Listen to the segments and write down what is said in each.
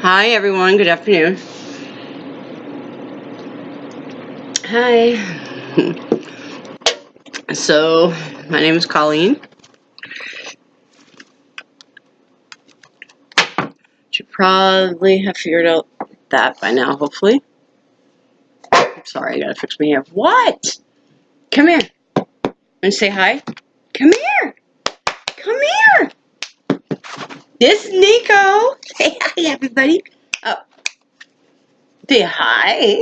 Hi everyone, good afternoon. Hi. So, my name is Colleen. Should probably have figured out that by now, hopefully. Sorry, I gotta fix my hair. What? Come here. Want to say hi? Come here. Come here. This is Nico. Say hi, everybody. Oh. Say hi.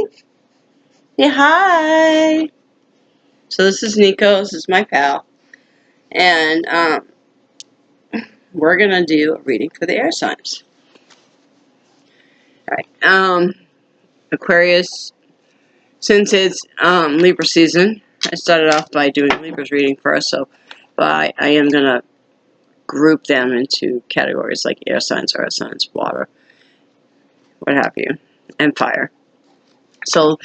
Say hi. So this is Nico. This is my pal. And, we're gonna do a reading for the air signs. Alright, Aquarius, since it's Libra season, I started off by doing Libra's reading first, but I am going to group them into categories like air signs, earth signs, water, what have you, and fire. So,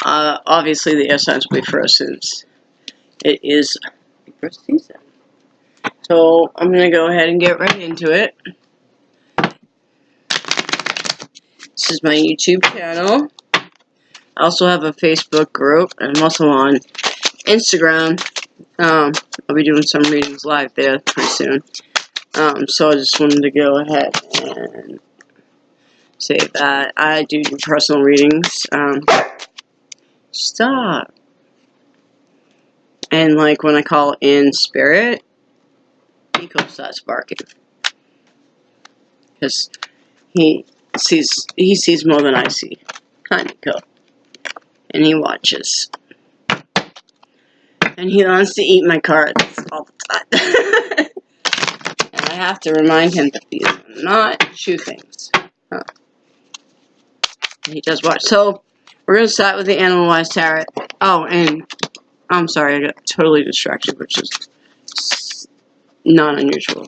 obviously the air signs will be first since it is Libra season. So, I'm going to go ahead and get right into it. This is my YouTube channel. I also have a Facebook group, and I'm also on Instagram. I'll be doing some readings live there pretty soon. So I just wanted to go ahead and say that I do personal readings. Stop. And like when I call in spirit, Nico starts barking. Because he sees more than I see. Hi, Nico. And he watches. And he wants to eat my cards all the time. And I have to remind him that these are not shoe things. He does watch. So, we're going to start with the Animal Wise Tarot. Oh, and I'm sorry, I got totally distracted, which is not unusual.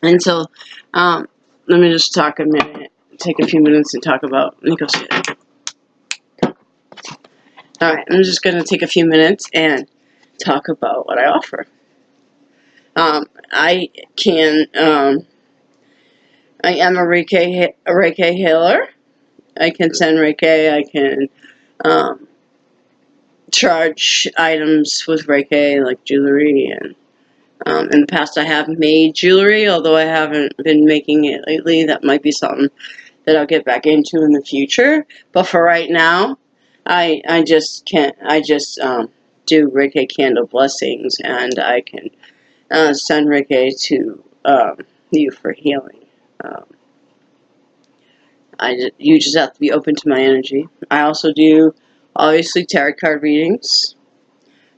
And so, let me just talk a minute, take a few minutes and talk about Nico's City. Alright, I'm just going to take a few minutes and talk about what I offer. I am a Reiki healer. I can send Reiki, I can, charge items with Reiki, like jewelry, and in the past I have made jewelry, although I haven't been making it lately. That might be something that I'll get back into in the future. But for right now, I just do Reiki candle blessings, and I can send Reiki to you for healing. You just have to be open to my energy. I also do, obviously, tarot card readings.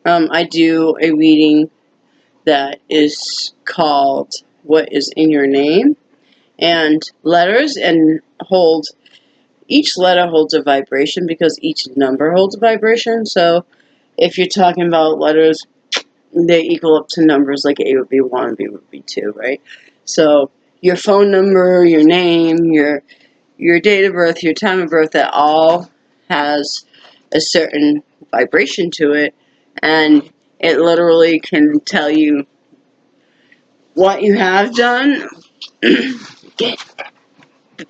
I do a reading that is called What is in Your Name, and letters each letter holds a vibration because each number holds a vibration. So if you're talking about letters, they equal up to numbers, like A would be 1, B would be 2, right? So your phone number, your name, your date of birth, your time of birth, that all has a certain vibration to it, and it literally can tell you what you have done. The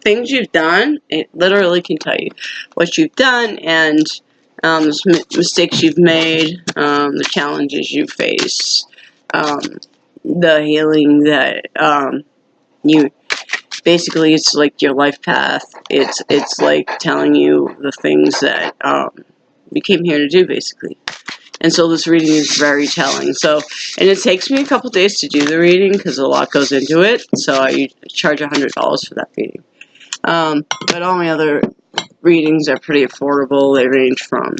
things you've done, it literally can tell you what you've done, and the mistakes you've made, the challenges you face, the healing that you basically, it's like your life path. It's like telling you the things that you came here to do, basically. And so this reading is very telling. So, and it takes me a couple days to do the reading because a lot goes into it. So I charge $100 for that reading. But all my other readings are pretty affordable. They range from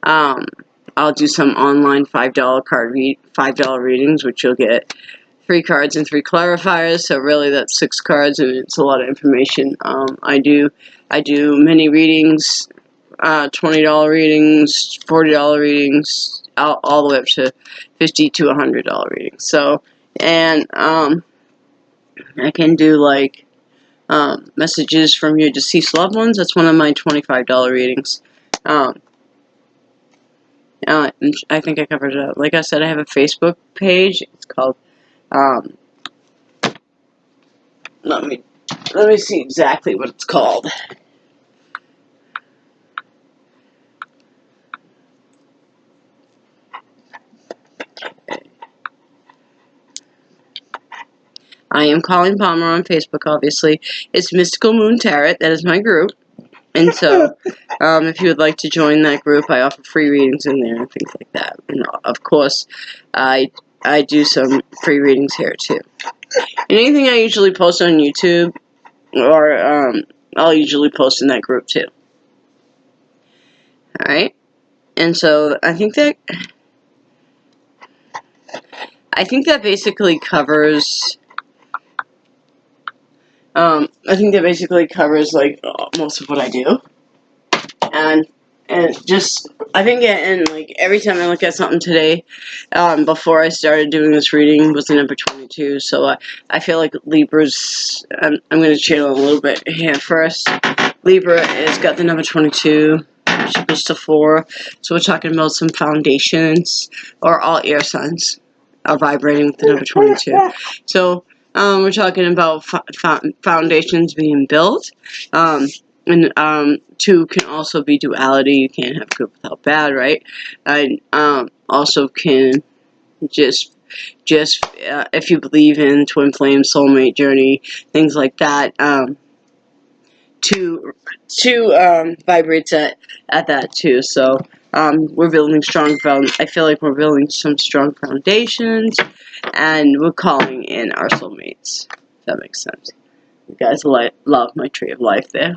I'll do some online $5 readings, which you'll get 3 cards and 3 clarifiers. So really, that's 6 cards, and it's a lot of information. I do mini readings. $20 readings, $40 readings, all the way up to $50 to $100 readings. So, and I can do like messages from your deceased loved ones. That's one of my $25 readings. I think I covered it up. Like I said, I have a Facebook page. It's called let me Let me see exactly what it's called. I am Colleen Palmer on Facebook, obviously. It's Mystical Moon Tarot. That is my group. And so, if you would like to join that group, I offer free readings in there and things like that. And of course, I do some free readings here, too. And anything I usually post on YouTube, or I'll usually post in that group, too. Alright? And so, I think that basically covers... like, most of what I do. And just, I think, and like, every time I look at something today, before I started doing this reading, was the number 22, so I feel like Libra's, I'm going to channel a little bit here first. Libra has got the number 22, which equals to 4, so we're talking about some foundations, or all air signs are vibrating with the number 22. So, we're talking about foundations being built, and 2 can also be duality. You can't have good without bad, right? And also can just if you believe in twin flame, soulmate journey, things like that, 2 vibrates at that too. So we're building I feel like we're building some strong foundations, and we're calling in our soulmates. If that makes sense. You guys love my tree of life there.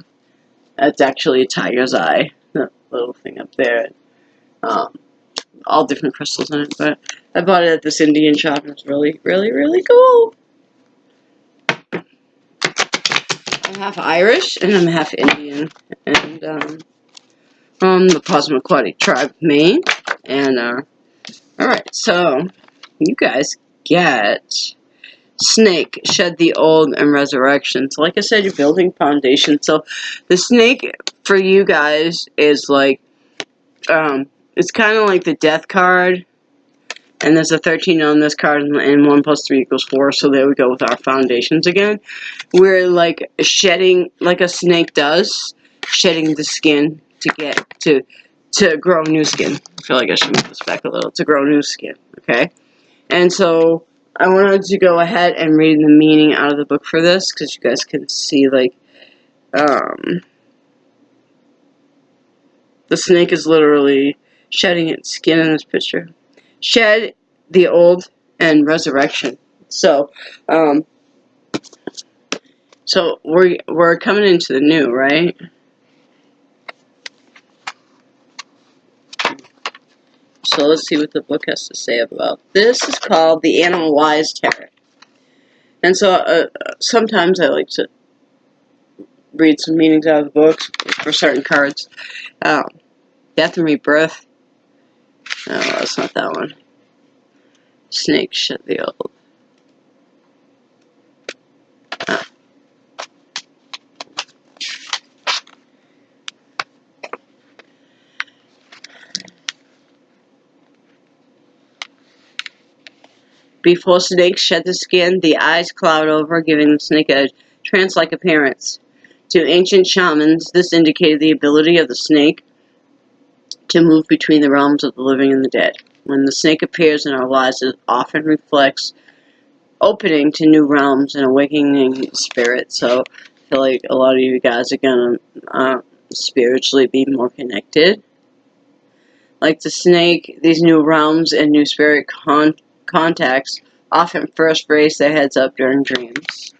That's actually a tiger's eye, that little thing up there. All different crystals in it, but I bought it at this Indian shop, and it was really, really, really cool. I'm half Irish, and I'm half Indian, and from the Passamaquoddy tribe of Maine. And, alright, so, you guys get Snake, Shed the Old, and Resurrection. So, like I said, you're building foundation. So, the Snake, for you guys, is like, it's kind of like the Death card, and there's a 13 on this card, and 1 plus 3 equals 4, so there we go with our foundations again. We're, like, shedding, like a snake does, shedding the skin to get, to grow new skin. I feel like I should move this back a little, to grow new skin, okay? And so, I wanted to go ahead and read the meaning out of the book for this, because you guys can see, like, the snake is literally shedding its skin in this picture. Shed the old and resurrection. So, so we're coming into the new, right? So let's see what the book has to say about this. Is called The Animal Wise Tarot. And so sometimes I like to read some meanings out of the books for certain cards. Death and Rebirth. No, that's not that one. Snake Shed the Old. Before snakes shed the skin, the eyes cloud over, giving the snake a trance-like appearance. To ancient shamans, this indicated the ability of the snake to move between the realms of the living and the dead. When the snake appears in our lives, it often reflects opening to new realms and awakening spirit. So I feel like a lot of you guys are going to spiritually be more connected. Like the snake, these new realms and new spirit contacts often first raise their heads up during dreams.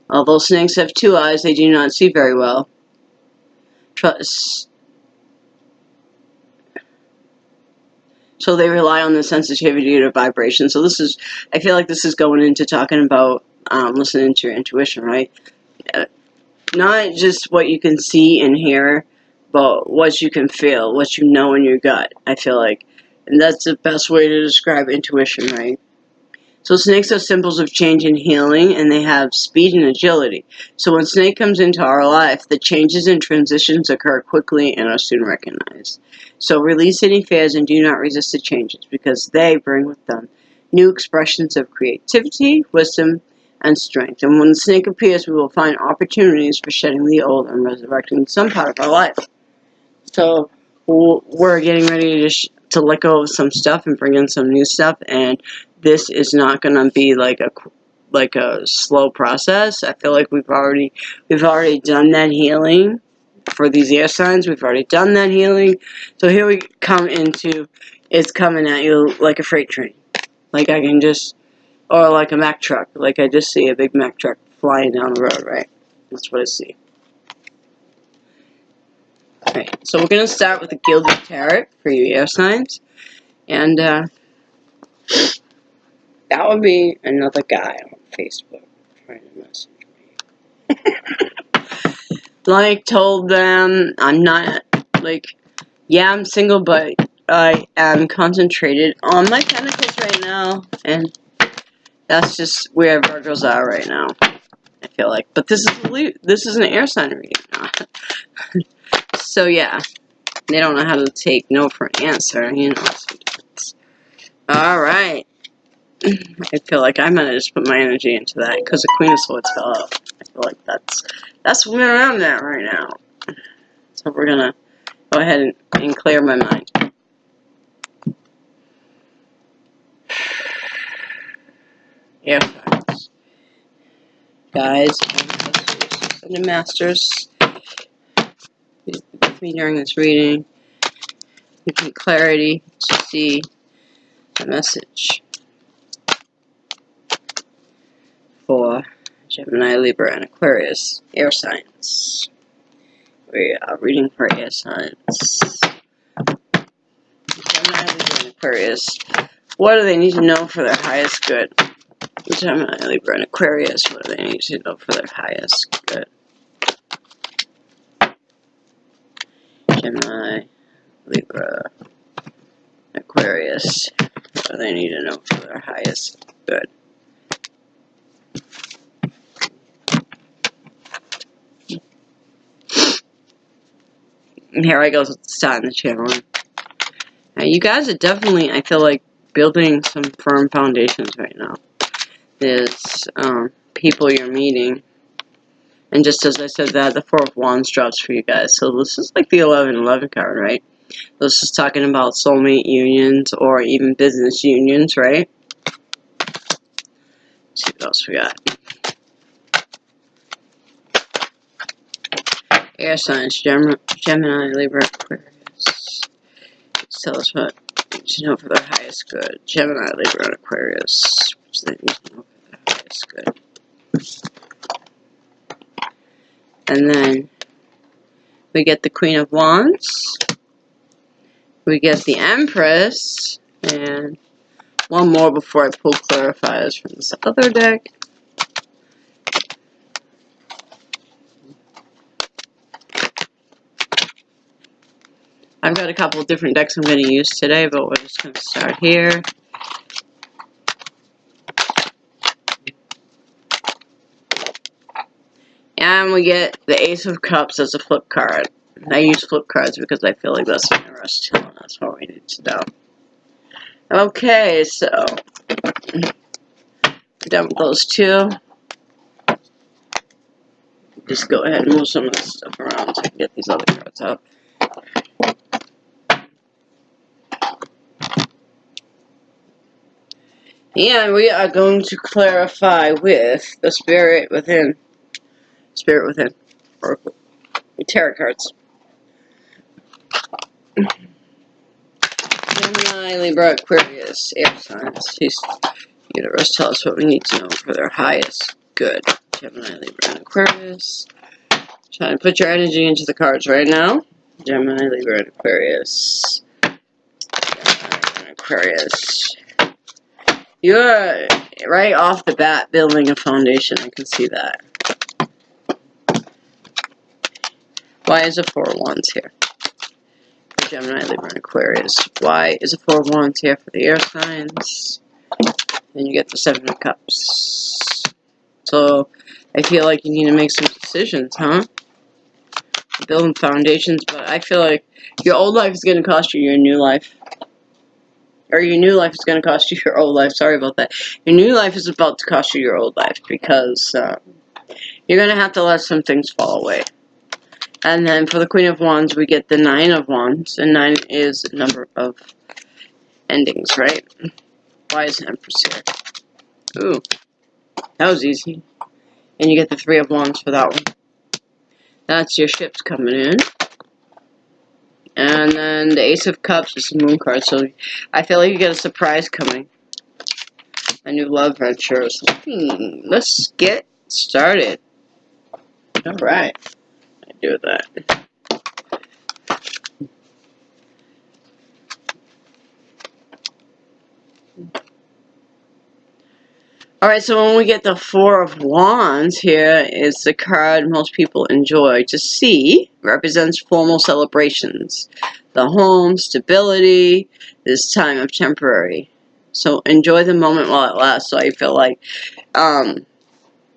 Although snakes have 2 eyes, they do not see very well. So they rely on the sensitivity to vibration. So this is, I feel like this is going into talking about listening to your intuition, right? Not just what you can see and hear, but what you can feel, what you know in your gut, I feel like. And that's the best way to describe intuition, right? So snakes are symbols of change and healing, and they have speed and agility. So when snake comes into our life, the changes and transitions occur quickly and are soon recognized. So release any fears and do not resist the changes, because they bring with them new expressions of creativity, wisdom, and strength. And when the snake appears, we will find opportunities for shedding the old and resurrecting some part of our life. So we're getting ready to let go of some stuff and bring in some new stuff, and this is not going to be like a slow process. I feel like we've already done that healing for these air signs. We've already done that healing. So here we come into, it's coming at you like a freight train. Like I can just, or like a Mack truck. Like I just see a big Mack truck flying down the road, right? That's what I see. Okay, so we're going to start with the Gilded Tarot for you air signs. And that would be another guy on Facebook trying to message me. Like, told them I'm not, like, yeah, I'm single, but I am concentrated on my pentacles right now. And that's just where Virgos are right now, I feel like. But this is an air sign reading. So, yeah. They don't know how to take no for an answer, you know. Alright. I feel like I'm gonna just put my energy into that because the Queen of Swords fell out. I feel like that's where I'm at right now. So we're gonna go ahead and clear my mind. Air signs. Guys, and the masters, please be with me during this reading. Give me clarity to see the message for Gemini, Libra, and Aquarius air signs. We are reading for air signs. Gemini, Libra, and Aquarius. What do they need to know for their highest good? Gemini, Libra, and Aquarius. What do they need to know for their highest good? Gemini, Libra, Aquarius. What do they need to know for their highest good? And here I go starting the channel. Now, you guys are definitely, I feel like, building some firm foundations right now. There's people you're meeting. And just as I said that, the Four of Wands drops for you guys. So this is like the 11-11 card, right? This is talking about soulmate unions or even business unions, right? Let's see what else we got. Air signs, Gemini, Libra, Aquarius. Tell us what they need to know for their highest good. Gemini, Libra, and Aquarius. Which they need to know for their highest good. And then we get the Queen of Wands. We get the Empress. And one more before I pull clarifiers from this other deck. I've got a couple of different decks I'm going to use today, but we're just going to start here. And we get the Ace of Cups as a flip card. I use flip cards because I feel like that's what us telling us what we need to know. Okay, so done with those two. Just go ahead and move some of this stuff around so I can get these other cards out. And we are going to clarify with the Spirit Within. Spirit Within. Or tarot cards. Gemini, Libra, Aquarius, air signs. Universe, tell us what we need to know for their highest good. Gemini, Libra, and Aquarius. Try to put your energy into the cards right now. Gemini, Libra, and Aquarius. Gemini, and Aquarius. You're right off the bat building a foundation. I can see that. Why is a Four of Wands here? For Gemini, Libra, and Aquarius. Why is a Four of Wands here for the air signs? Then you get the Seven of Cups. So, I feel like you need to make some decisions, huh? Building foundations, but I feel like your old life is going to cost you your new life. or your new life is going to cost you your old life. Sorry about that. Your new life is about to cost you your old life because you're going to have to let some things fall away. And then for the Queen of Wands, we get the Nine of Wands, and 9 is a number of endings, right? Why is Empress here? Ooh, that was easy. And you get the Three of Wands for that one. That's your ships coming in. And then the Ace of Cups is the Moon card, so I feel like you get a surprise coming. A new love venture or something. Let's get started. Alright. I do that. Alright, so when we get the Four of Wands, here is the card most people enjoy to see. Represents formal celebrations. The home, stability, this time of temporary. So enjoy the moment while it lasts. So I feel like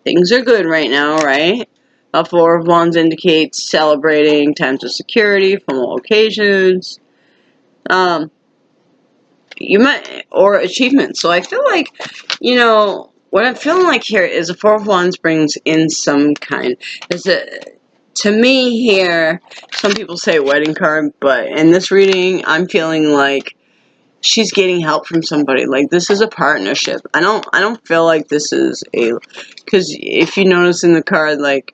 things are good right now, right? A Four of Wands indicates celebrating times of security, formal occasions. You might, or achievements. So I feel like, you know, what I'm feeling like here is a Four of Wands brings in some kind. To me here, some people say wedding card, but in this reading, I'm feeling like she's getting help from somebody. Like this is a partnership. I don't feel like this is a, because if you notice in the card, like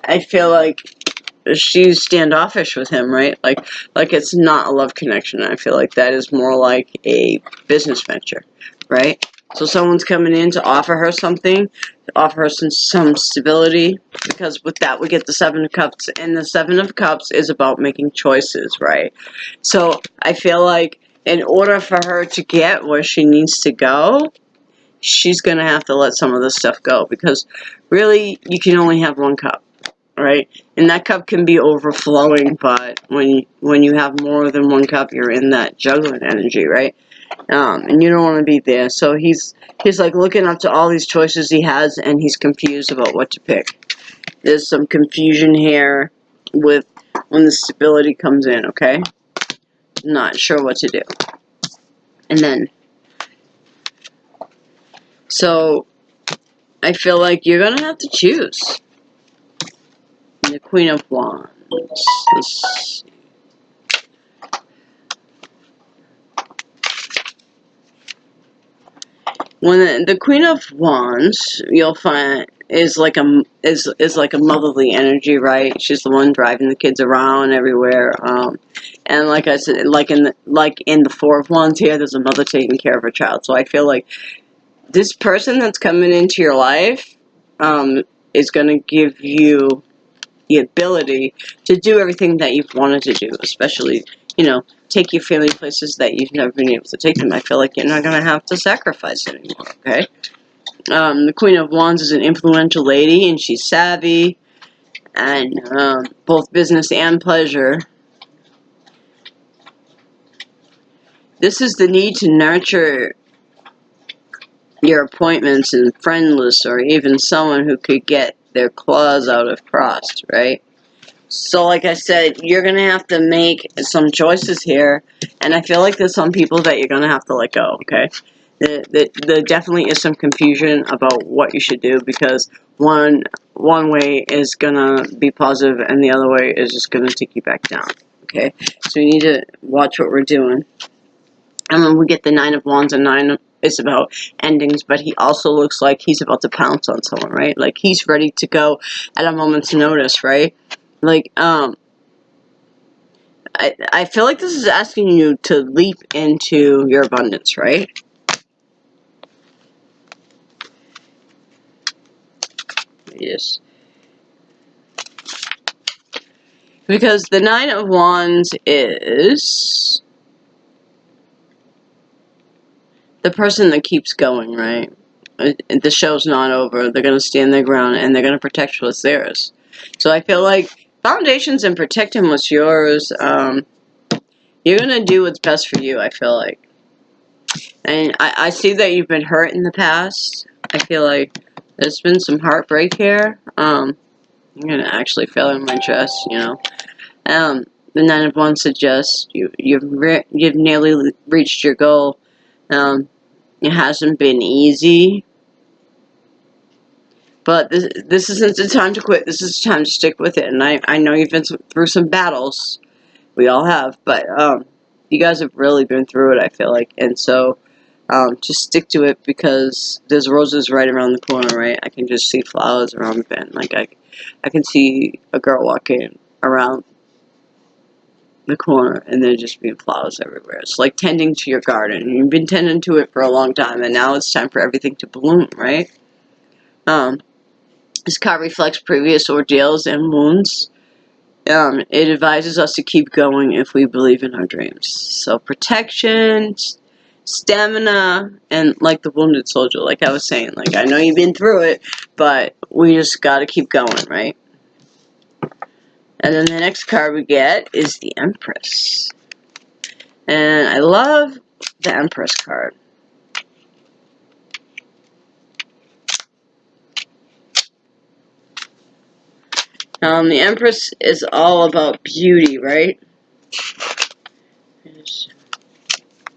I feel like she's standoffish with him, right? Like it's not a love connection. I feel like that is more like a business venture, right? So someone's coming in to offer her something, to offer her some stability, because with that we get the Seven of Cups, and the Seven of Cups is about making choices, right? So I feel like in order for her to get where she needs to go, she's going to have to let some of this stuff go, because really you can only have one cup. Right, and that cup can be overflowing, but when you have more than one cup, you're in that juggling energy, right? And you don't want to be there. So he's like looking up to all these choices he has, and he's confused about what to pick. There's some confusion here with when the stability comes in. Okay, not sure what to do, and then so I feel like you're gonna have to choose. The Queen of Wands. When the Queen of Wands, you'll find is like a motherly energy, right? She's the one driving the kids around everywhere. And like I said, like in the Four of Wands here, there's a mother taking care of her child. So I feel like this person that's coming into your life is going to give you the ability to do everything that you've wanted to do, especially, you know, take your family places that you've never been able to take them. I feel like you're not going to have to sacrifice anymore, okay? The Queen of Wands is an influential lady, and she's savvy, and both business and pleasure. This is the need to nurture your appointments and friend lists, or even someone who could get their claws out if crossed, right? So like I said, you're going to have to make some choices here, and I feel like there's some people that you're going to have to let go, okay? There definitely is some confusion about what you should do, because one way is going to be positive and the other way is just going to take you back down, okay? So you need to watch what we're doing. And then we get the Nine of Wands, and Nine is about endings, but he also looks like he's about to pounce on someone, right? Like he's ready to go at a moment's notice, right? Like, I feel like this is asking you to leap into your abundance, right? Yes. Because the Nine of Wands is the person that keeps going, right? The show's not over. They're going to stand their ground, and they're going to protect what's theirs. So I feel like foundations and protecting what's yours, you're going to do what's best for you, I feel like. And I see that you've been hurt in the past. I feel like there's been some heartbreak here. I'm going to actually feel in my chest, you know. the Nine of Wands suggests you've nearly reached your goal. It hasn't been easy, but this isn't the time to quit. This is the time to stick with it. And I know you've been through some battles. We all have, but you guys have really been through it, I feel like. And so just stick to it, because there's roses right around the corner, right? I can just see flowers around the bend. Like I can see a girl walking around the corner, and there just being flowers everywhere. It's like tending to your garden. You've been tending to it for a long time, and now it's time for everything to bloom, right? This card reflects previous ordeals and wounds. It advises us to keep going if we believe in our dreams. So protection, stamina, and like the wounded soldier, like I was saying, like I know you've been through it, but we just got to keep going, right? And then the next card we get is the Empress. And I love the Empress card. The Empress is all about beauty, right?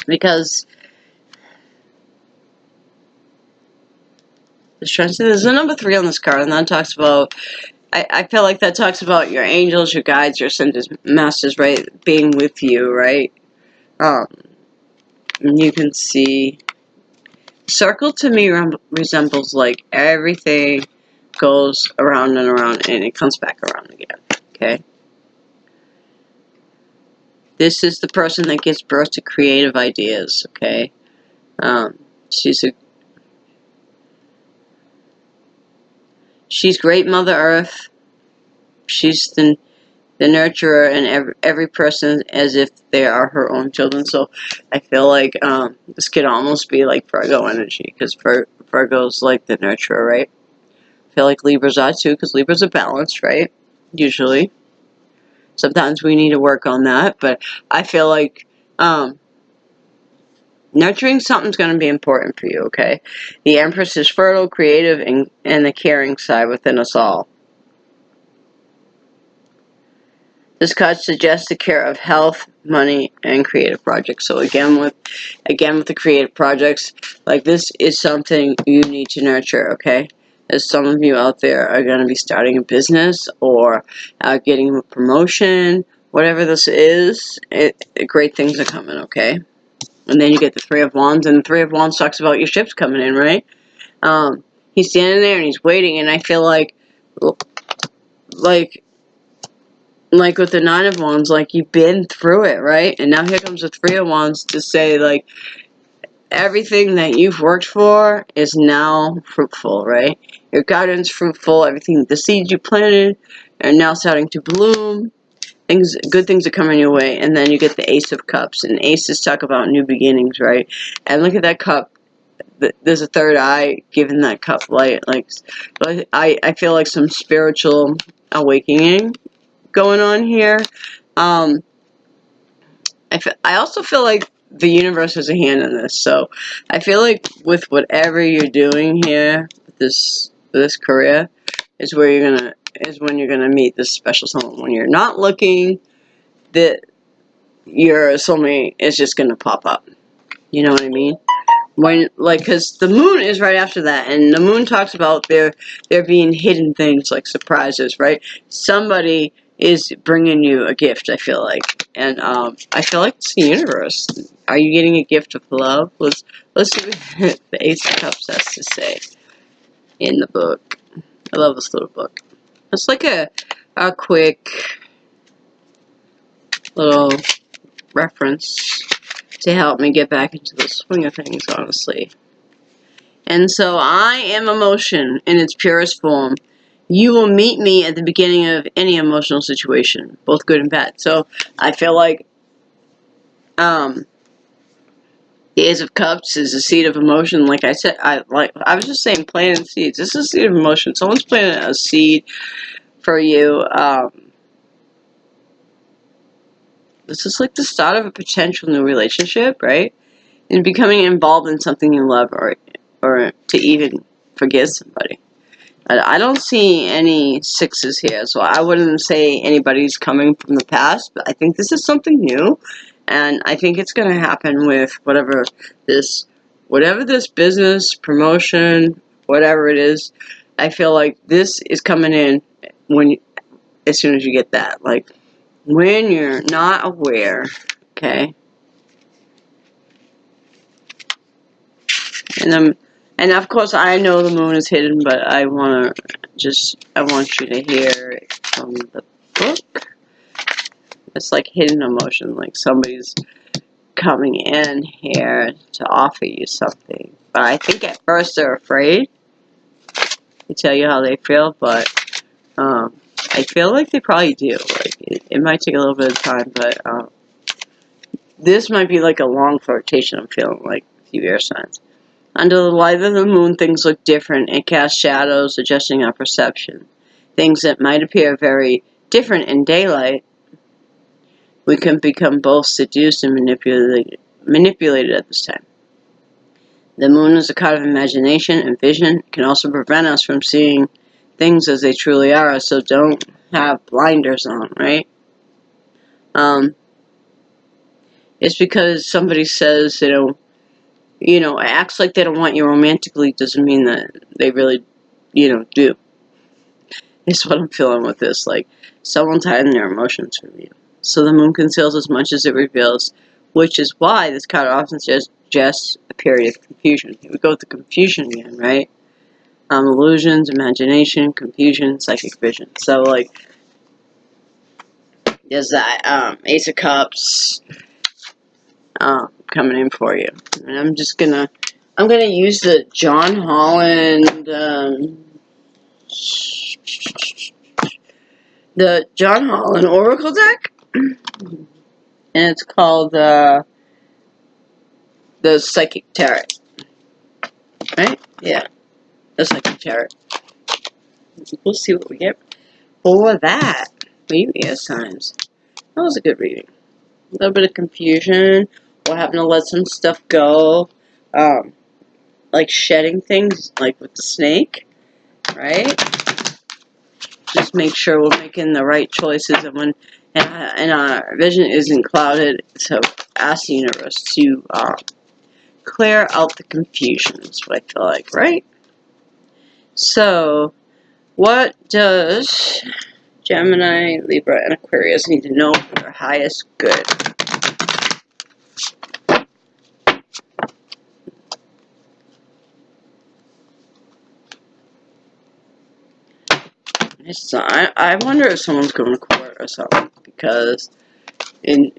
Because there's a number 3 on this card, and that talks about, I feel like that talks about your angels, your guides, your ascended masters, right? Being with you, right? And you can see, circle to me resembles like everything goes around and around, and it comes back around again, okay? This is the person that gives birth to creative ideas, okay? She's great Mother Earth. She's the nurturer, and every person as if they are her own children. So I feel like this could almost be like Virgo energy, because Virgo's like the nurturer, right? I feel like Libras are too, because Libras are balanced, right? Usually. Sometimes we need to work on that, but I feel like nurturing something's going to be important for you, okay? The Empress is fertile, creative, and the caring side within us all. This card suggests the care of health, money, and creative projects. So again with the creative projects, like this is something you need to nurture, okay? As some of you out there are going to be starting a business or getting a promotion, whatever this is, great things are coming, okay? And then you get the Three of Wands, and the Three of Wands talks about your ships coming in, right? He's standing there and he's waiting, and I feel like with the Nine of Wands, like you've been through it, right? And now here comes the Three of Wands to say, like, everything that you've worked for is now fruitful, right? Your garden's fruitful. Everything, the seeds you planted are now starting to bloom. Good things are coming your way. And then you get the Ace of Cups, and aces talk about new beginnings, right? And look at that cup. There's a third eye giving that cup light. Like, I feel like some spiritual awakening going on here. I also feel like the universe has a hand in this. So I feel like with whatever you're doing here, this career, is when you're gonna meet this special someone. When you're not looking, that your soulmate is just gonna pop up. You know what I mean? Because the moon is right after that, and the moon talks about there being hidden things like surprises, right? Somebody is bringing you a gift, I feel like, and I feel like it's the universe. Are you getting a gift of love? Let's see what the Ace of Cups has to say in the book. I love this little book. It's like a quick little reference to help me get back into the swing of things, honestly. And so I am emotion in its purest form. You will meet me at the beginning of any emotional situation, both good and bad. So I feel like the Ace of Cups is a seed of emotion. Like I said, I was just saying, planting seeds. This is a seed of emotion. Someone's planting a seed for you. This is like the start of a potential new relationship, right? And becoming involved in something you love, or to even forgive somebody. I don't see any sixes here, so I wouldn't say anybody's coming from the past, but I think this is something new, and I think it's going to happen with whatever this business, promotion, whatever it is. I feel like this is coming in as soon as you get that, like, when you're not aware, okay? And of course, I know the moon is hidden, but I want you to hear it from the book. It's like hidden emotion, like somebody's coming in here to offer you something. But I think at first they're afraid to tell you how they feel, but I feel like they probably do. Like it might take a little bit of time, but this might be like a long flirtation. I'm feeling like a few air signs. Under the light of the moon, things look different. It casts shadows, adjusting our perception. Things that might appear very different in daylight, we can become both seduced and manipulated at this time. The moon is a card of imagination and vision. It can also prevent us from seeing things as they truly are, so don't have blinders on, right? It's because somebody says they don't, acts like they don't want you romantically doesn't mean that they really, do. Is what I'm feeling with this. Like, someone's hiding their emotions from you. So the moon conceals as much as it reveals, which is why this card often suggests a period of confusion. Here we go with the confusion again, right? Illusions, imagination, confusion, psychic vision. So, like, there's that Ace of Cups coming in for you. And I'm gonna use the John Holland, Oracle deck, and it's called the Psychic Tarot, right? Yeah, the Psychic Tarot. We'll see what we get for that. Maybe air signs. That was a good reading. A little bit of confusion, or having to let some stuff go, like shedding things, like with the snake, right? Just make sure we're making the right choices, and our vision isn't clouded. So ask the universe to clear out the confusion. Is what I feel like, right? So, what does Gemini, Libra, and Aquarius need to know for their highest good? I wonder if someone's going to court or something, because I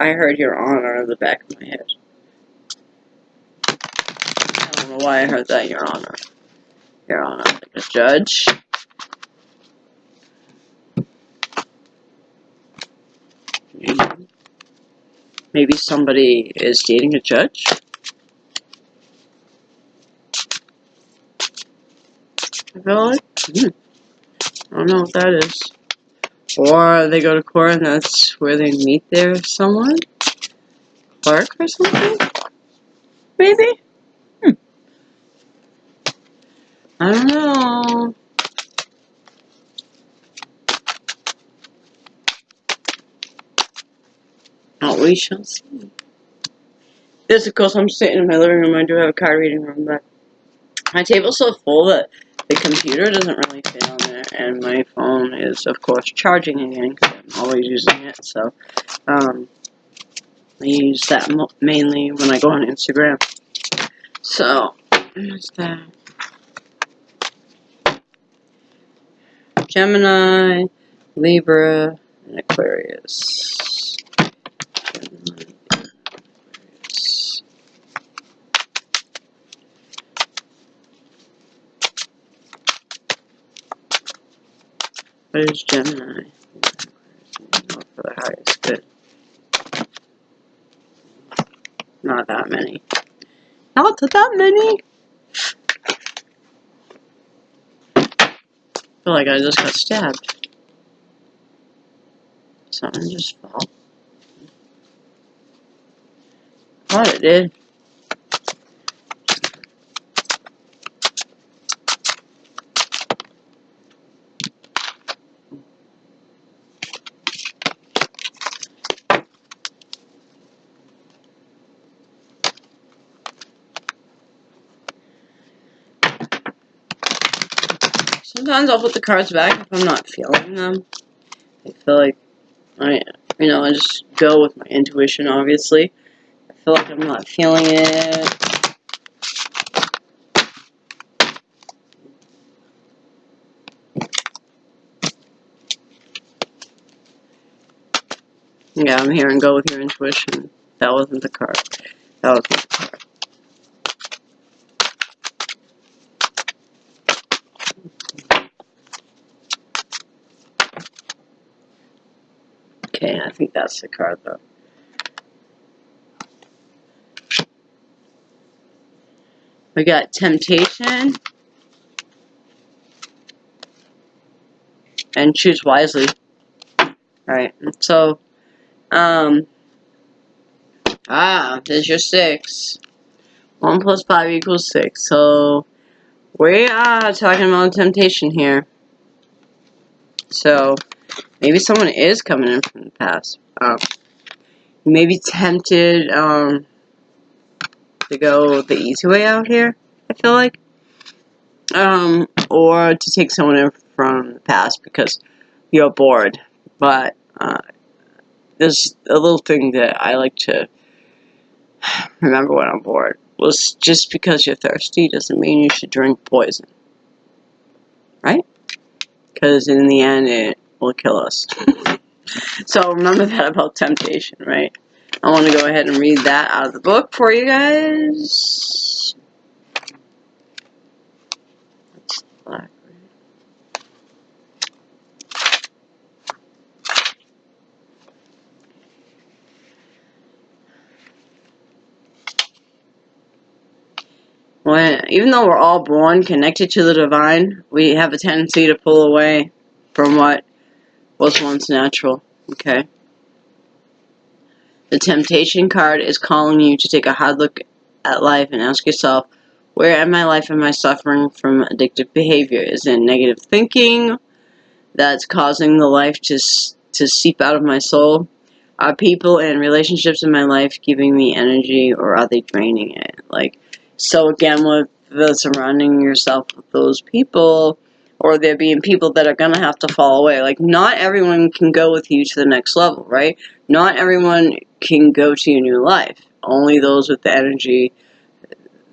heard Your Honor in the back of my head. I don't know why I heard that, Your Honor. Your Honor, like a judge. Maybe somebody is dating a judge? I feel like. I don't know what that is. Or they go to court and that's where they meet someone? Clerk or something? Maybe? I don't know. Oh, we shall see. This, of course, I'm sitting in my living room. I do have a card reading room, but my table's so full that the computer doesn't really fit on there, and my phone is, of course, charging again because I'm always using it. So, I use that mainly when I go on Instagram. So, there's that. Gemini, Libra, and Aquarius. Gemini, Aquarius. What is Gemini? For the highest good. Not that many. Not that many? I feel like I just got stabbed. Something just fell. Thought it did. Sometimes I'll put the cards back if I'm not feeling them. I feel like I just go with my intuition, obviously. I feel like I'm not feeling it. Yeah, I'm hearing go with your intuition. That wasn't the card. That wasn't the card. Okay, I think that's the card, though. We got temptation and choose wisely. Alright, so, there's your 6. 1 plus 5 equals 6. So, we are talking about temptation here. So, maybe someone is coming in from the past. You may be tempted, to go the easy way out here, I feel like. Or to take someone in from the past because you're bored. But, there's a little thing that I like to remember when I'm bored. Well, just because you're thirsty doesn't mean you should drink poison. Right? Because in the end, it will kill us. So remember that about temptation, right? I want to go ahead and read that out of the book for you guys. That's black. Even though we're all born connected to the divine, we have a tendency to pull away from what was once natural. Okay? The temptation card is calling you to take a hard look at life and ask yourself, where in my life am I suffering from addictive behavior? Is it negative thinking that's causing the life to seep out of my soul? Are people and relationships in my life giving me energy, or are they draining it? So again, with the surrounding yourself with those people, or there being people that are going to have to fall away. Not everyone can go with you to the next level, right? Not everyone can go to your new life. Only those with the energy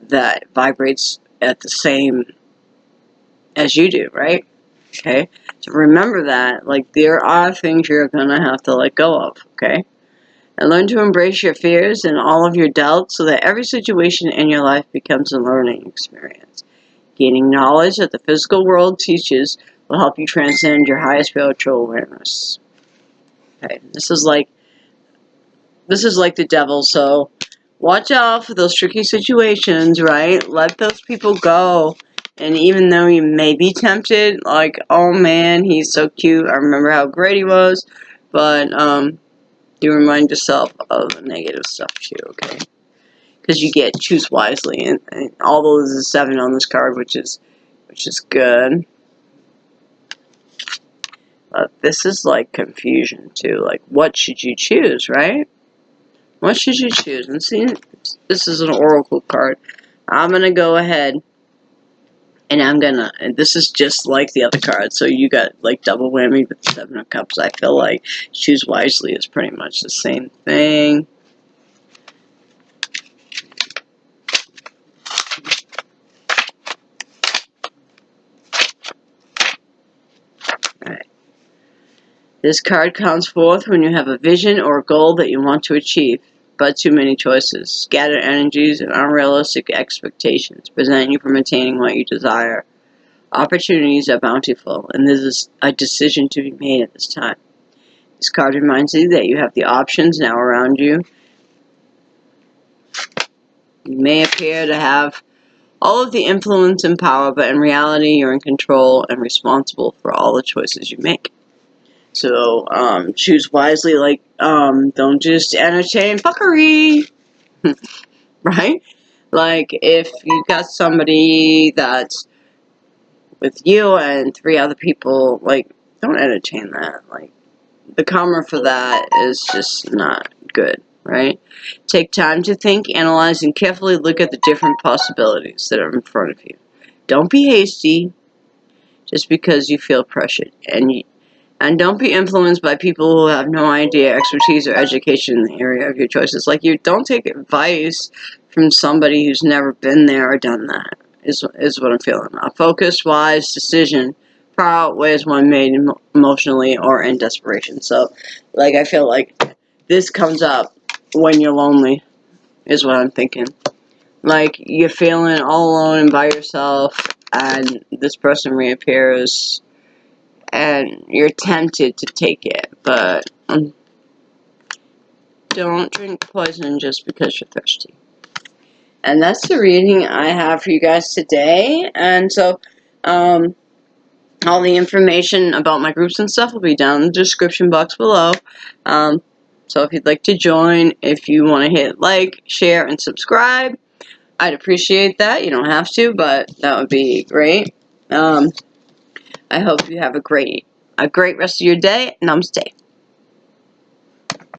that vibrates at the same as you do, right? Okay? So remember that, there are things you're going to have to let go of, okay? And learn to embrace your fears and all of your doubts so that every situation in your life becomes a learning experience. Gaining knowledge that the physical world teaches will help you transcend your highest spiritual awareness. Okay, this is like the devil, so watch out for those tricky situations, right? Let those people go. And even though you may be tempted, oh man, he's so cute, I remember how great he was, but, you remind yourself of the negative stuff too, okay? Because you get choose wisely, and although there's a 7 on this card, which is good. But this is confusion too. What should you choose, right? What should you choose? And see, this is an oracle card. I'm gonna go ahead, and this is just like the other card. So you got double whammy with the 7 of Cups. I feel like choose wisely is pretty much the same thing. Alright. This card comes forth when you have a vision or a goal that you want to achieve, but too many choices. Scattered energies and unrealistic expectations prevent you from attaining what you desire. Opportunities are bountiful, and there is a decision to be made at this time. This card reminds you that you have the options now around you. You may appear to have all of the influence and power, but in reality, you're in control and responsible for all the choices you make. So, choose wisely, don't just entertain fuckery, right? If you got somebody that's with you and 3 other people, don't entertain that. The karma for that is just not good, right? Take time to think, analyze, and carefully look at the different possibilities that are in front of you. Don't be hasty. just because you feel pressured. And don't be influenced by people who have no idea, expertise, or education in the area of your choices. Like, you don't take advice from somebody who's never been there or done that, is what I'm feeling. A focused, wise decision far outweighs one made emotionally or in desperation. So, like, I feel like this comes up when you're lonely, is what I'm thinking. Like, you're feeling all alone and by yourself, and this person reappears, and you're tempted to take it, but don't drink poison just because you're thirsty. And that's the reading I have for you guys today. And so, all the information about my groups and stuff will be down in the description box below. So if you'd like to join, if you want to hit like, share, and subscribe, I'd appreciate that. You don't have to, but that would be great. I hope you have a great rest of your day. Namaste.